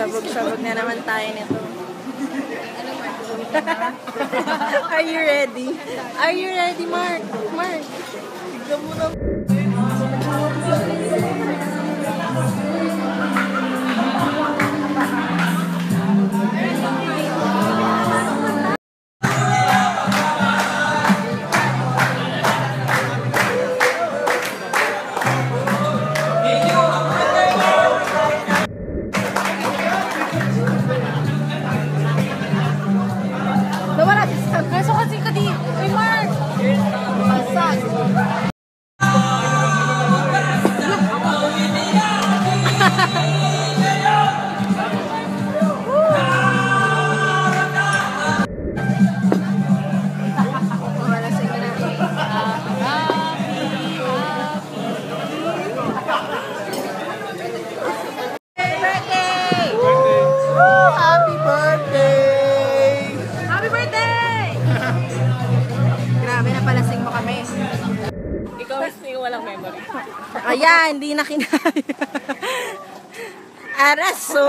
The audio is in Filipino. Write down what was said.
Sabog-sabog na naman tayo nito. Are you ready? Are you ready, Mark? Mark, tignan mo na. Masuk kasi ka di. Uy, Mark! Pasag. Palasing mo kami. Ikaw mismo yung walang memory. Ayan, hindi na kinaya. Araso!